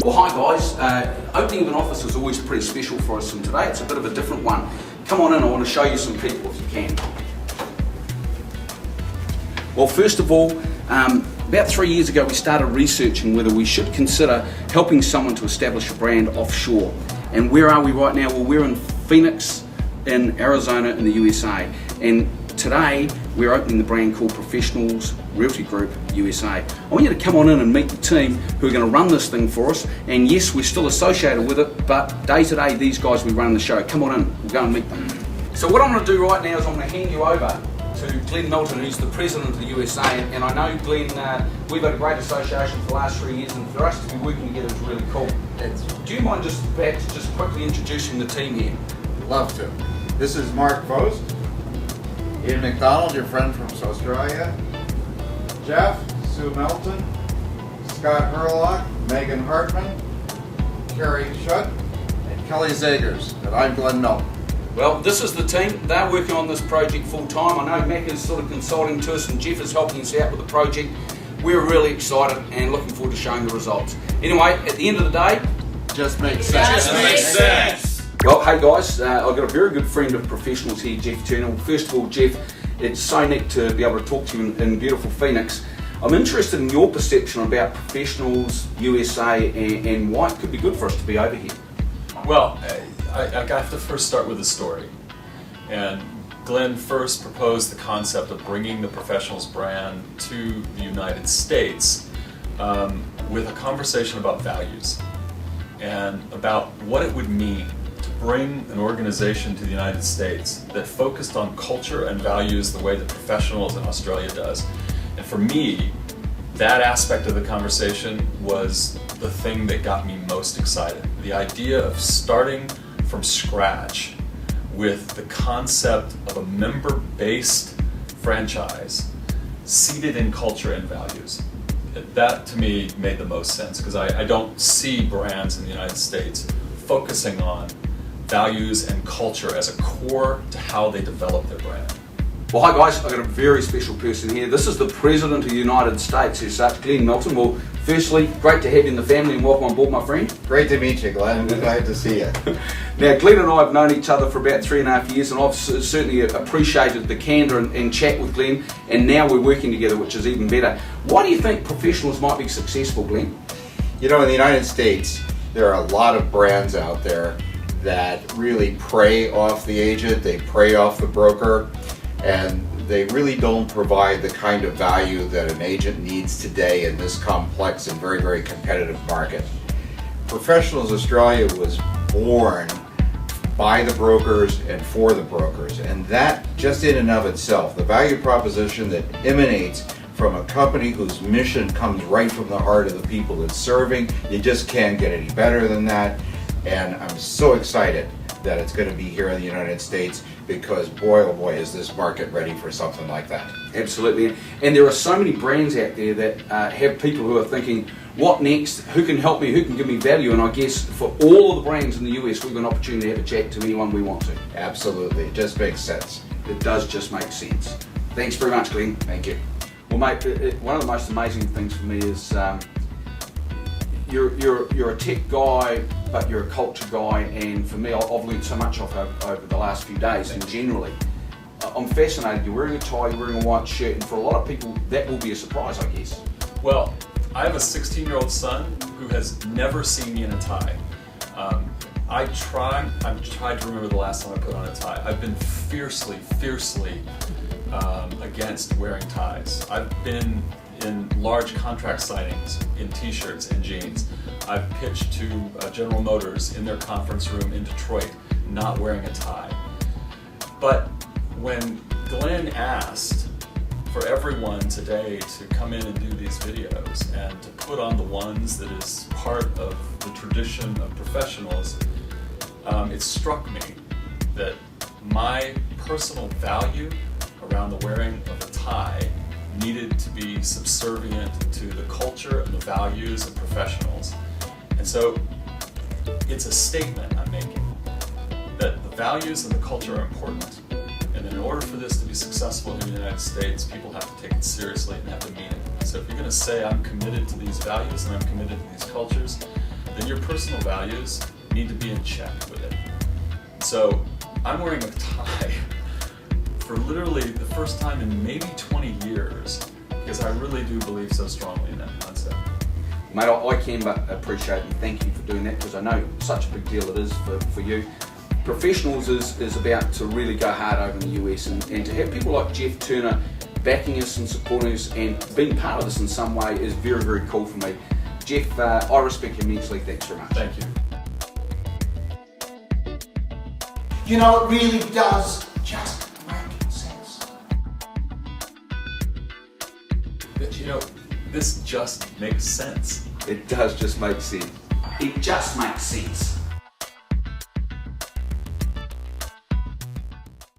Well, hi guys. Opening of an office is always pretty special for us, and today it's a bit of a different one. Come on in, I want to show you some people if you can. Well, first of all, about 3 years ago we started researching whether we should consider helping someone to establish a brand offshore. And where are we right now? Well, we're in Phoenix, in Arizona, in the USA. And today we're opening the brand called Professionals Realty Group USA. I want you to come on in and meet the team who are going to run this thing for us. And yes, we're still associated with it, but day to day these guys will be running the show. Come on in, we'll go and meet them. So what I'm going to do right now is I'm going to hand you over to Glyn Milton, who's the president of the USA. And I know, Glenn, we've had a great association for the last 3 years, and for us to be working together is really cool. Do you mind just quickly introducing the team here? Love to. This is Mark Vost, Ian McDonald, your friend from Australia, Jeff, Sue Melton, Scott Herlock, Megan Hartman, Carrie Schutt, and Kelly Zagers, and I'm Glyn Milton. Well, this is the team. They're working on this project full time. I know Mac is sort of consulting to us and Jeff is helping us out with the project. We're really excited and looking forward to showing the results. Anyway, at the end of the day, just makes sense. Just makes sense. Well, hey guys, I've got a very good friend of Professionals here, Jeff Turner. Well, first of all, Jeff, it's so neat to be able to talk to you in beautiful Phoenix. I'm interested in your perception about Professionals USA and why it could be good for us to be over here. Well, I have to first start with a story. And Glenn first proposed the concept of bringing the Professionals brand to the United States with a conversation about values and about what it would mean to bring an organization to the United States that focused on culture and values the way that Professionals in Australia does. And for me, that aspect of the conversation was the thing that got me most excited. The idea of starting from scratch with the concept of a member-based franchise seated in culture and values. That to me made the most sense because I don't see brands in the United States focusing on values and culture as a core to how they develop their brand. Well, hi guys, I've got a very special person here. This is the President of the United States, who's Glyn Milton. Well, firstly, great to have you in the family and welcome on board, my friend. Great to meet you, Glenn. Glad to see you. Now, Glenn and I have known each other for about 3.5 years, and I've certainly appreciated the candour and chat with Glenn, and now we're working together, which is even better. Why do you think Professionals might be successful, Glenn? You know, in the United States, there are a lot of brands out there that really prey off the agent, they prey off the broker, and they really don't provide the kind of value that an agent needs today in this complex and very, very competitive market. Professionals Australia was born by the brokers and for the brokers, and that just in and of itself, the value proposition that emanates from a company whose mission comes right from the heart of the people it's serving, you just can't get any better than that. And I'm so excited that it's going to be here in the United States because boy oh boy is this market ready for something like that. Absolutely. And there are so many brands out there that have people who are thinking, what next? Who can help me? Who can give me value? And I guess for all of the brands in the US, we've got an opportunity to have a chat to anyone we want to. Absolutely. It just makes sense. It does just make sense. Thanks very much, Glenn. Thank you. Well, mate, one of the most amazing things for me is you're a tech guy, but you're a culture guy, and for me, I've learned so much over the last few days, and generally, I'm fascinated. You're wearing a tie, you're wearing a white shirt, and for a lot of people, that will be a surprise, I guess. Well, I have a 16-year-old son who has never seen me in a tie. I've tried to remember the last time I put on a tie. I've been fiercely against wearing ties. I've been in large contract signings in t-shirts and jeans. I've pitched to General Motors in their conference room in Detroit not wearing a tie. But when Glenn asked for everyone today to come in and do these videos and to put on the ones that is part of the tradition of Professionals, it struck me that my personal value around the wearing of a tie needed to be subservient to the culture and the values of Professionals. And so it's a statement I'm making that the values and the culture are important. And in order for this to be successful in the United States, people have to take it seriously and have to mean it. So if you're going to say I'm committed to these values and I'm committed to these cultures, then your personal values need to be in check with it. So I'm wearing a tie for literally the first time in maybe 20 years because I really do believe so strongly in that concept. Mate, I can but appreciate and thank you for doing that because I know such a big deal it is for you. Professionals is about to really go hard over in the US and to have people like Jeff Turner backing us and supporting us and being part of this in some way is very, very cool for me. Jeff, I respect you immensely. Thanks very much. Thank you. You know, it really does just make sense. You know, this just makes sense. It does just make sense. It just makes sense.